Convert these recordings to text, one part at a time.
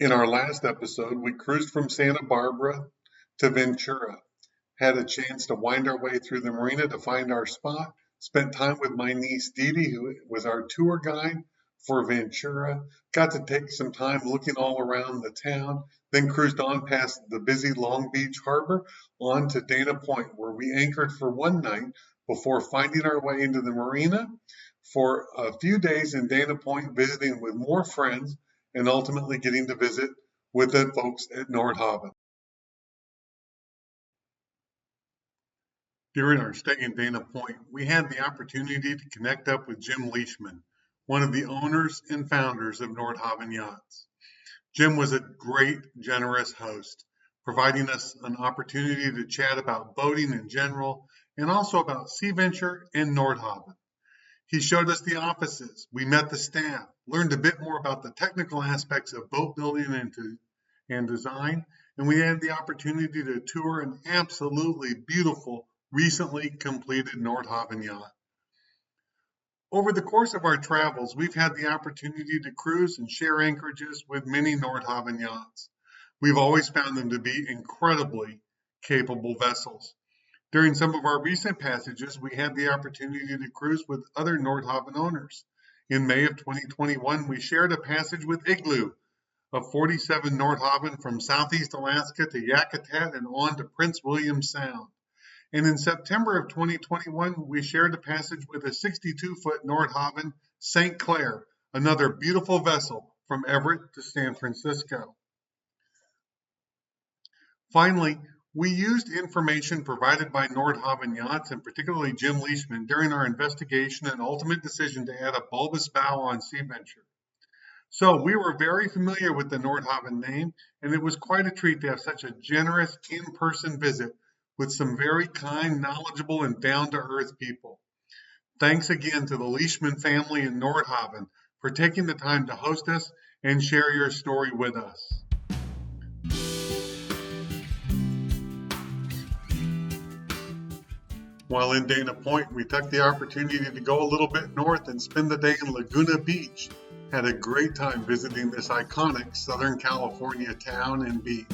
In our last episode, we cruised from Santa Barbara to Ventura, had a chance to wind our way through the marina to find our spot, spent time with my niece Dee Dee, who was our tour guide for Ventura, got to take some time looking all around the town, then cruised on past the busy Long Beach harbor on to Dana Point, where we anchored for one night before finding our way into the marina for a few days in Dana Point, visiting with more friends and ultimately getting to visit with the folks at Nordhavn. During our stay in Dana Point, we had the opportunity to connect up with Jim Leishman, one of the owners and founders of Nordhavn Yachts. Jim was a great, generous host, providing us an opportunity to chat about boating in general and also about Sea Venture and Nordhavn. He showed us the offices, we met the staff, learned a bit more about the technical aspects of boat building and design, and we had the opportunity to tour an absolutely beautiful, recently completed Nordhavn yacht. Over the course of our travels, we've had the opportunity to cruise and share anchorages with many Nordhavn yachts. We've always found them to be incredibly capable vessels. During some of our recent passages, we had the opportunity to cruise with other Nordhavn owners. In May of 2021, we shared a passage with Igloo, a 47 Nordhavn from Southeast Alaska to Yakutat and on to Prince William Sound. And in September of 2021, we shared a passage with a 62-foot Nordhavn St. Clair, another beautiful vessel from Everett to San Francisco. Finally, we used information provided by Nordhavn Yachts, and particularly Jim Leishman, during our investigation and ultimate decision to add a bulbous bow on Sea Venture. So we were very familiar with the Nordhavn name, and it was quite a treat to have such a generous in-person visit with some very kind, knowledgeable, and down-to-earth people. Thanks again to the Leishman family in Nordhavn for taking the time to host us and share your story with us. While in Dana Point, we took the opportunity to go a little bit north and spend the day in Laguna Beach. Had a great time visiting this iconic Southern California town and beach.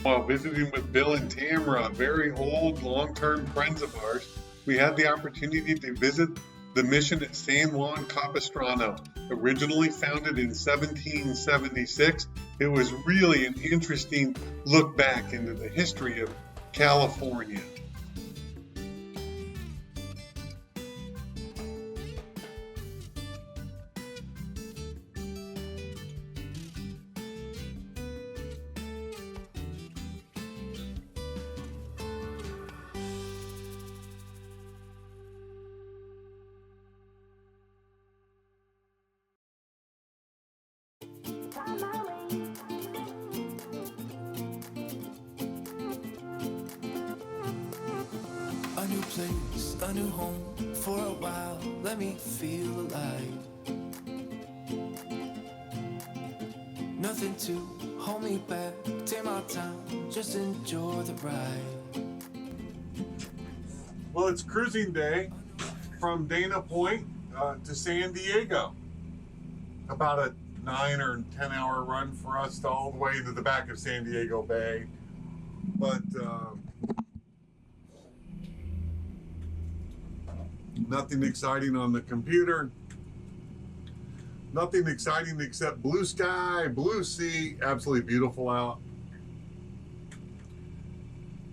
While visiting with Bill and Tamara, very old, long-term friends of ours, we had the opportunity to visit the mission at San Juan Capistrano. Originally founded in 1776, it was really an interesting look back into the history of California. A new place, a new home, for a while, let me feel alive. Nothing to hold me back, take my time, just enjoy the ride. Well, it's cruising day from Dana Point to San Diego. About a 9 or 10 hour run for us to all the way to the back of San Diego Bay. But nothing exciting on the computer. Nothing exciting except blue sky, blue sea, absolutely beautiful out.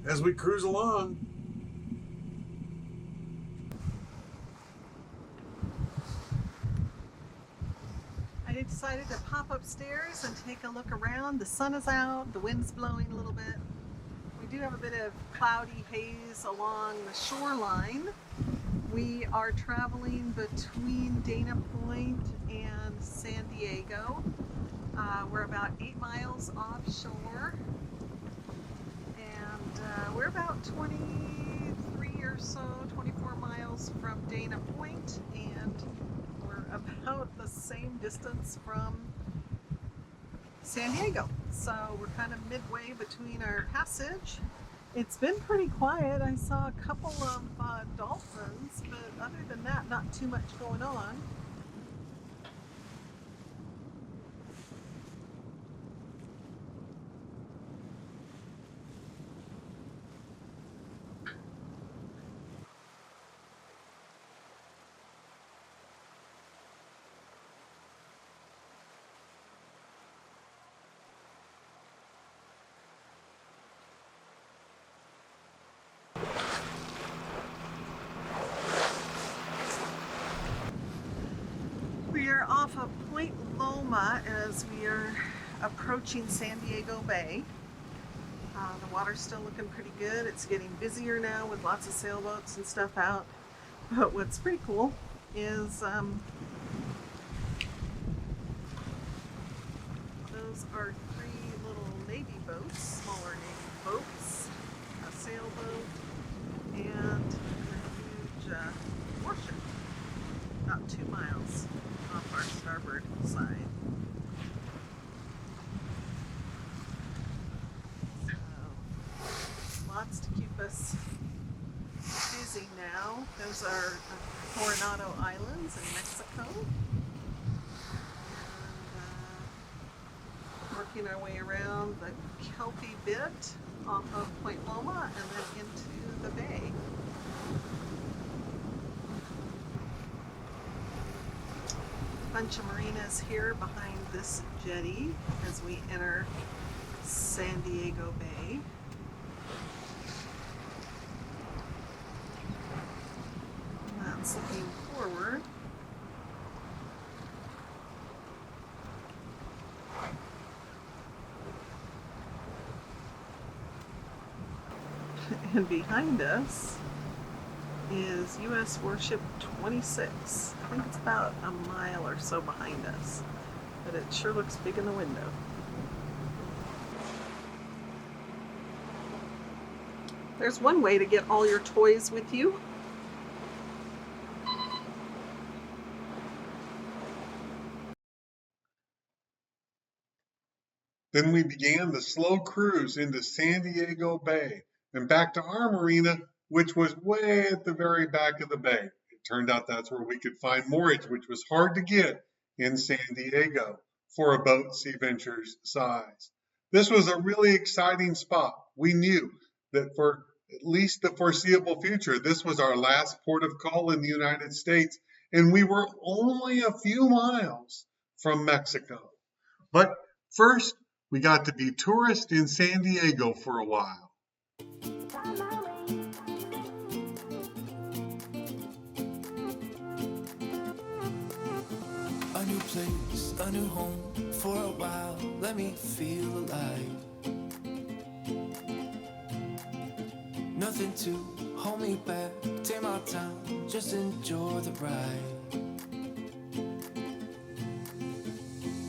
As we cruise along, I decided to pop upstairs and take a look around. The sun is out, the wind's blowing a little bit. We do have a bit of cloudy haze along the shoreline. We are traveling between Dana Point and San Diego. We're about 8 miles offshore, and we're about 23 or so, 24 miles from Dana Point, and we're about the same distance from San Diego. So we're kind of midway between our passage. It's been pretty quiet. I saw a couple of dolphins, but other than that, not too much going on. We are off of Point Loma as we are approaching San Diego Bay. The water's still looking pretty good. It's getting busier now with lots of sailboats and stuff out. But what's pretty cool is those are 3 little Navy boats, smaller Navy boats, a sailboat, and a huge warship, about 2 miles off our starboard side. So, lots to keep us busy now. Those are Coronado Islands in Mexico. And working our way around the Kelpie bit off of Point Loma and then into the bay. Bunch of marinas here behind this jetty as we enter San Diego Bay. That's looking forward. And behind us is U.S. Warship 26. I think it's about a mile or so behind us, but it sure looks big in the window. There's one way to get all your toys with you. Then we began the slow cruise into San Diego Bay and back to our marina, which was way at the very back of the bay. It turned out that's where we could find moorage, which was hard to get in San Diego for a boat Sea Venture's size. This was a really exciting spot. We knew that for at least the foreseeable future, this was our last port of call in the United States, and we were only a few miles from Mexico. But first, we got to be tourists in San Diego for a while. A new place, a new home for a while. Let me feel alive. Nothing to hold me back. Take my time, just enjoy the ride.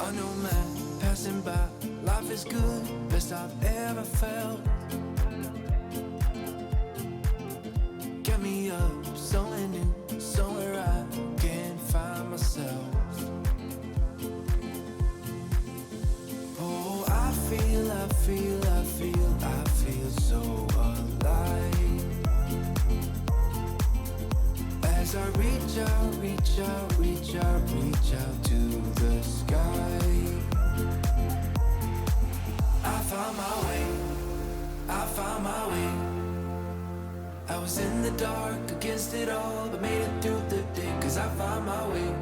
A new man passing by. Life is good, best I've ever felt. Get me up, somewhere new, somewhere I can find myself. Oh, I feel so alive. As I reach out to the sky. I found my way. I was in the dark against it all, but made it through the day. Cause I found my way.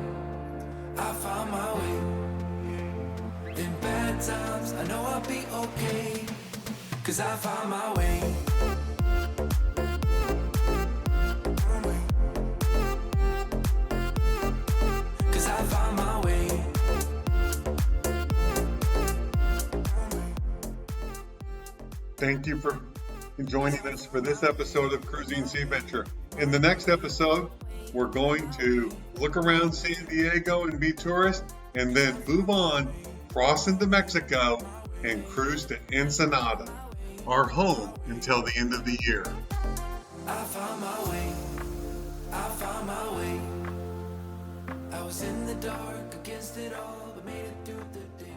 In bad times, I know I'll be okay. Cause I found my way. Cause I found my way. Thank you for joining us for this episode of Cruising Sea Venture. In the next episode, we're going to look around San Diego and be tourists, and then move on, cross into Mexico, and cruise to Ensenada, our home until the end of the year. I found my way. I found my way. I was in the dark against it all, but made it through the day.